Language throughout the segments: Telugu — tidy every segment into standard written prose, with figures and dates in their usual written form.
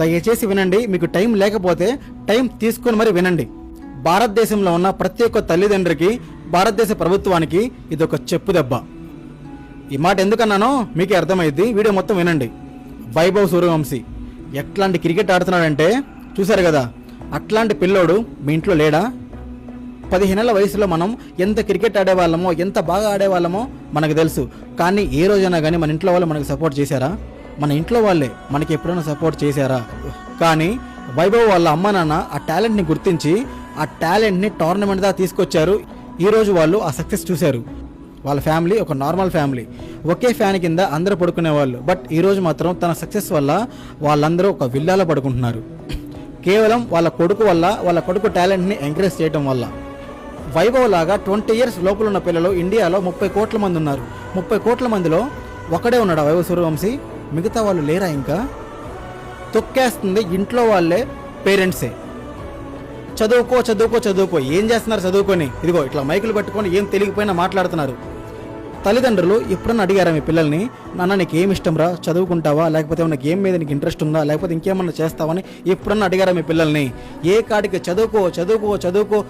దయచేసి వినండి, మీకు టైం లేకపోతే టైం తీసుకొని మరి వినండి. భారతదేశంలో ఉన్న ప్రతి ఒక్క తల్లిదండ్రికి, భారతదేశ ప్రభుత్వానికి ఇది ఒక చెప్పు దెబ్బ. ఈ మాట ఎందుకన్నానో మీకే అర్థమైంది, వీడియో మొత్తం వినండి. వైభవ్ సూర్యవంశీ ఎట్లాంటి క్రికెట్ ఆడుతున్నాడంటే చూశారు కదా, అట్లాంటి పిల్లోడు మీ ఇంట్లో లేడా? 15 ఏళ్ల వయసులో మనం ఎంత క్రికెట్ ఆడేవాళ్ళమో, ఎంత బాగా ఆడేవాళ్ళమో మనకు తెలుసు. కానీ ఏ రోజైనా కానీ మన ఇంట్లో వాళ్ళు మనకు సపోర్ట్ చేశారా? మన ఇంట్లో వాళ్ళే మనకి ఎప్పుడైనా సపోర్ట్ చేశారా? కానీ వైభవ్ వాళ్ళ అమ్మ నాన్న ఆ టాలెంట్ని గుర్తించి ఆ టాలెంట్ని టోర్నమెంట్ దాకా తీసుకొచ్చారు. ఈరోజు వాళ్ళు ఆ సక్సెస్ చూశారు. వాళ్ళ ఫ్యామిలీ ఒక నార్మల్ ఫ్యామిలీ, ఒకే ఫ్యాన్ కింద అందరూ పడుకునేవాళ్ళు. బట్ ఈరోజు మాత్రం తన సక్సెస్ వల్ల వాళ్ళందరూ ఒక విల్లాలో పడుకుంటున్నారు. కేవలం వాళ్ళ కొడుకు వల్ల, వాళ్ళ కొడుకు టాలెంట్ని ఎంకరేజ్ చేయడం వల్ల. వైభవ్ లాగా 20 years లోపల ఉన్న పిల్లలు ఇండియాలో 30 కోట్ల మంది ఉన్నారు. 30 కోట్ల మందిలో ఒకడే ఉన్నాడు వైభవ్ సూర్యవంశీ. మిగతా వాళ్ళు లేరా? ఇంకా తొక్కేస్తుంది ఇంట్లో వాళ్ళే, పేరెంట్సే. చదువుకో చదువుకో చదువుకో, ఏం చేస్తున్నారు చదువుకొని? ఇదిగో ఇట్లా మైకులు పట్టుకొని ఏం తెలియకపోయినా మాట్లాడుతున్నారు. తల్లిదండ్రులు ఎప్పుడన్నా అడిగారా మీ పిల్లల్ని, నాన్న నీకు ఏమి ఇష్టం రా, చదువుకుంటావా, లేకపోతే ఏమన్నా గేమ్ మీద నీకు ఇంట్రెస్ట్ ఉందా, లేకపోతే ఇంకేమన్నా చేస్తావని ఎప్పుడన్నా అడిగారా మీ పిల్లల్ని? ఏ కాడికి చదువుకో చదువుకో చదువుకో.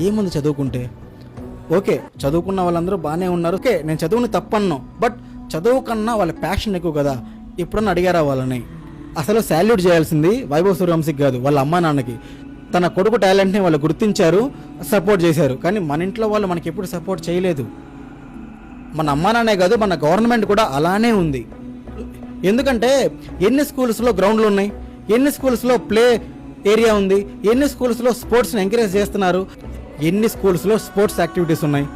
ఏముంది చదువుకుంటే? ఓకే, చదువుకున్న వాళ్ళందరూ బాగానే ఉన్నారు. ఓకే, నేను చదువుని తప్పన్ను, బట్ చదువు కన్నా వాళ్ళ ప్యాషన్ ఎక్కువ కదా. ఎప్పుడన్నా అడిగారా వాళ్ళని? అసలు శాల్యూట్ చేయాల్సింది వైభవ్ సూర్యవంశీకి కాదు, వాళ్ళ అమ్మా నాన్నకి. తన కొడుకు టాలెంట్ని వాళ్ళు గుర్తించారు, సపోర్ట్ చేశారు. కానీ మన ఇంట్లో వాళ్ళు మనకి ఎప్పుడు సపోర్ట్ చేయలేదు. మన అమ్మా నాన్నే కాదు, మన గవర్నమెంట్ కూడా అలానే ఉంది. ఎందుకంటే ఎన్ని స్కూల్స్లో గ్రౌండ్లు ఉన్నాయి, ఎన్ని స్కూల్స్లో ప్లే ఏరియా ఉంది, ఎన్ని స్కూల్స్లో స్పోర్ట్స్ని ఎంకరేజ్ చేస్తున్నారు, ఎన్ని స్కూల్స్లో స్పోర్ట్స్ యాక్టివిటీస్ ఉన్నాయి.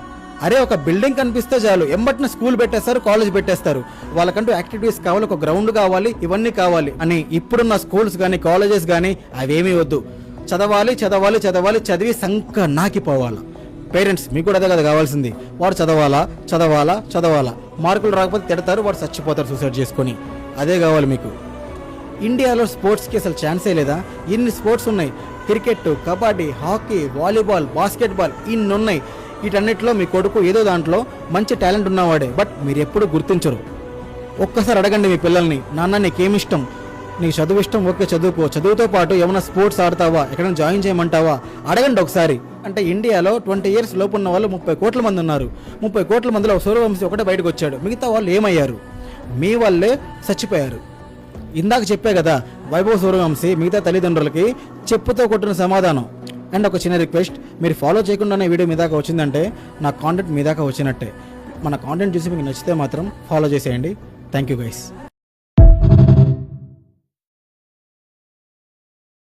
అరే ఒక బిల్డింగ్ కనిపిస్తే చాలు ఎంబటిని స్కూల్ పెట్టేస్తారు, కాలేజ్ పెట్టేస్తారు. వాళ్ళకంటూ యాక్టివిటీస్ కావాలి, ఒక గ్రౌండ్ కావాలి, ఇవన్నీ కావాలి అని. ఇప్పుడున్న స్కూల్స్ కానీ కాలేజెస్ కానీ అవేమీ వద్దు. చదవాలి చదవాలి చదవాలి, చదివి సంక నాకిపోవాలా. పేరెంట్స్ మీకు కూడా అదే కదా కావాల్సింది. వాడు చదవాలా చదవాలా చదవాలా, మార్కులు రాకపోతే తిడతారు, వాడు చచ్చిపోతారు సూసైడ్ చేసుకొని. అదే కావాలి మీకు. ఇండియాలో స్పోర్ట్స్కి అసలు ఛాన్సే లేదా? ఇన్ని స్పోర్ట్స్ ఉన్నాయి, cricket, kabaddi, hockey, volleyball, basketball, ఇన్ని ఉన్నాయి. వీటన్నిటిలో మీ కొడుకు ఏదో దాంట్లో మంచి టాలెంట్ ఉన్నవాడే, బట్ మీరు ఎప్పుడు గుర్తించరు. ఒక్కసారి అడగండి మీ పిల్లల్ని, నాన్న నీకేమిష్టం, నీకు చదువు ఇష్టం, ఓకే చదువుకో, చదువుతో పాటు ఏమైనా స్పోర్ట్స్ ఆడతావా, ఎక్కడైనా జాయిన్ చేయమంటావా, అడగండి ఒకసారి. అంటే ఇండియాలో 20 years లోపు ఉన్న వాళ్ళు 30 కోట్ల మంది ఉన్నారు. 30 కోట్ల మందిలో సూర్యవంశీ ఒకటే బయటకు వచ్చాడు. మిగతా వాళ్ళు ఏమయ్యారు? మీ వాళ్ళే చచ్చిపోయారు. ఇందాక చెప్పే కదా, వైభవ్ సూర్యవంశీ మిగతా తల్లిదండ్రులకి చెప్పుతో కొట్టిన సమాధానం. అండ్ ఒక చిన్న రిక్వెస్ట్, మీరు ఫాలో చేయకుండానే వీడియో మీ దాకా వచ్చిందంటే నా కాంటెంట్ మీ దాకా వచ్చినట్టే. మన కాంటెంట్ చూసి మీకు నచ్చితే మాత్రం ఫాలో చేసేయండి. Thank you guys.